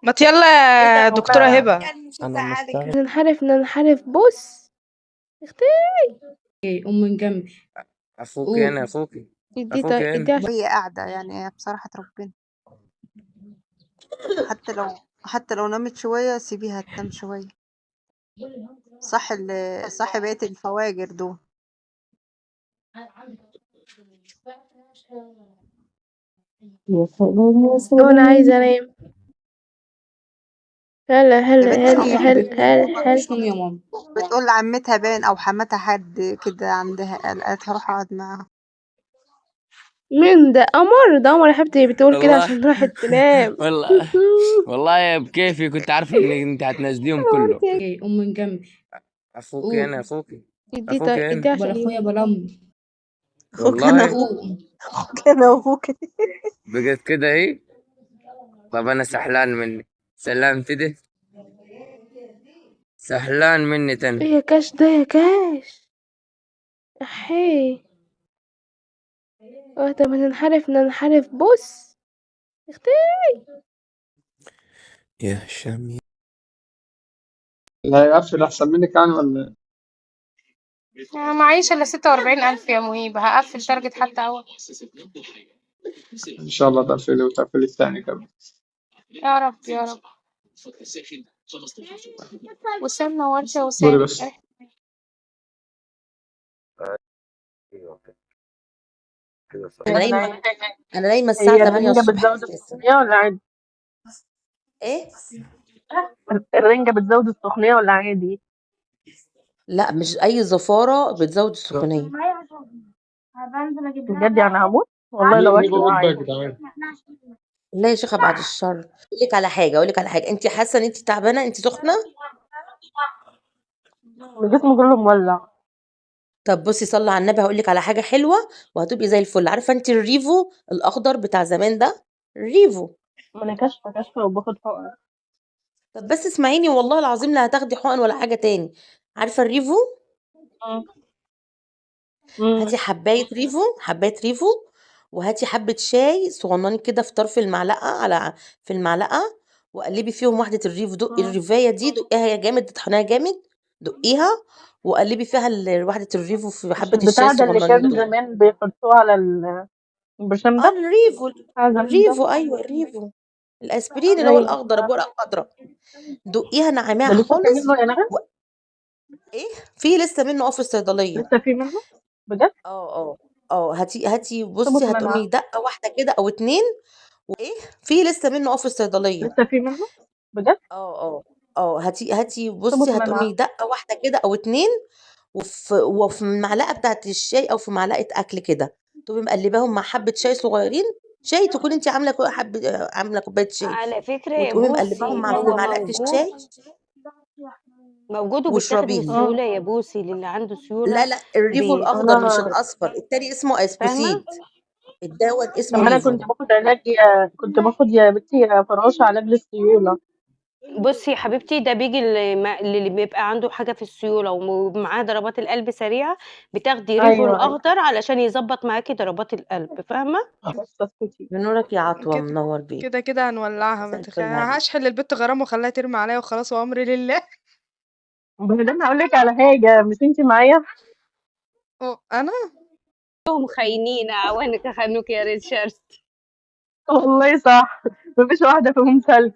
ما يلا يا دكتورة هبة. انا مستغرب. ننحرف بص اختي قوم من جنبي. اخوك هنا، اخوك اخوك هنا. ادي عشان وهي قاعدة يعني بصراحة ربنا، حتى لو نامت شوية سيبيها تنام شوية. صح بقية الفواجر دول. يا سلام يا هو سلام. انا عايزه انام. هلا يا هلا بنتي هلا ما هلا هلا مش نوم يا ماما. بتقول لعمتها باين أو حماتها حد كده عندها، قالت هروح أقعد معاها. مين ده؟ قمر يا حبيبتي بتقول كده والله عشان راحت تنام. والله بكيفي كنت عارف ان انت هتنزليهم كله. قوم من جنبي. اخوك هنا، اخوك ادي هنا. عشان ولا اخويا بلم. أخوك أنا والله أخوك أنا وأخوك. بقت كده ايه. طب انا سحلان مني، سلمت ده سحلان مني ايه تاني. يا كاش ده يا كاش؟ احي طب ننحرف بص اختي يا هشام لا يقفل أحسن منك يعني ولا؟ أنا معيش إلا 46,000 يا مهيب، هقفل تارجت حتى أول. إن شاء الله تقفلي وتقفلي الثاني كمان. يا رب يا رب. وسام نورت يا دوري وسام. بس. انا نايمه الساعه هي 8 الرنجة الصبح بتزود اساسا. السخونية ولا عادي؟ ايه؟ الرنجة بتزود السخونية ولا عادي؟ لا مش اي زفاره بتزود السخونيه. بجد يعني هموت والله لو مين أكل الرد يا عادي. جدعان؟ لا يا شيخه بعد الشر. اقول لك على حاجه، انت حاسه ان انت تعبانه، انت سخنه. الجسم كله مولع. طب بصي صلي على النبي، هقول لك على حاجه حلوه وهتبقي زي الفل. عارفه انت الريفو الاخضر بتاع زمان ده؟ الريفو. ما أنا كاشفة وباخد حقن. طب بس اسمعيني والله العظيم لا هتاخدي حقن ولا حاجه تاني. عارفه الريفو؟ هاتي حبايه ريفو وهاتي حبه شاي صغننين كده في طرف المعلقه في المعلقه، وقلبي فيهم واحده الريفو. دقي الريفايه دي، دقيها يا جامد، تطحنيها جامد، دقيها وقلبي فيها واحده الريفو في مش حبه الشاي البتاع ده اللي الصغننين كان دول. زمان بيحطوه على البرشام ده؟ الريفو. بتاع زمان ده؟ ايوه الريفو. الاسبرين اللي هو أيوه الاخضر ابو ورقه خضراء. دقيها نعميها ده لسه في خالص. منه يا نغم؟ و... ايه؟ في لسه منه في الصيدليه. لسه في منه؟ بجد؟ هاتي بصي، تموت هتقومي منها. دقه واحده كده او اتنين. وايه؟ في لسه منه في الصيدليه. لسه في منه؟ بجد؟ هاتي تموت بصي، هتقومي منها. دقه واحده كده او اتنين، وفي المعلقه بتاعت الشاي او في معلقه اكل كده، تقومي مقلباهم مع حبه شاي صغيرين. شاي تكون انت عامله عامله كوبايه شاي، على فكرة يا وتقومي مقلباهم بوسي مع في هو معلقه الشاي موجود وبيتاخد واشربيها. بسهولة يا بوسي للي عنده سيولة. لا الريفو الاخضر مش أنا الاصفر، التاني اسمه فاهمة؟ اسبوسيد. الدواء اسمه لما أنا ريفو. كنت باخد يا بنتي يا فراشة علاج للسيولة. بصي يا حبيبتي، ده بيجي اللي بيبقى عنده حاجة في السيولة ومعاه ضربات القلب سريعة، بتاخدي ريفو أيوه أيوه. الأخضر علشان يظبط معاكي ضربات القلب، فاهمة؟ بس اسكتي. بنورك يا عطوه، كده منور بيك. كده هنولعها. ما مساء الفل عليك. هشحن للبت غرام واخليها ترمي عليا وخلاص وامري لله. بعدين هقول لك على حاجة، مش انتي معايا؟ انا هم خاينين أعوانك خانوك يا ريتشارد. والله صح، مفيش واحدة فيهم سالكة.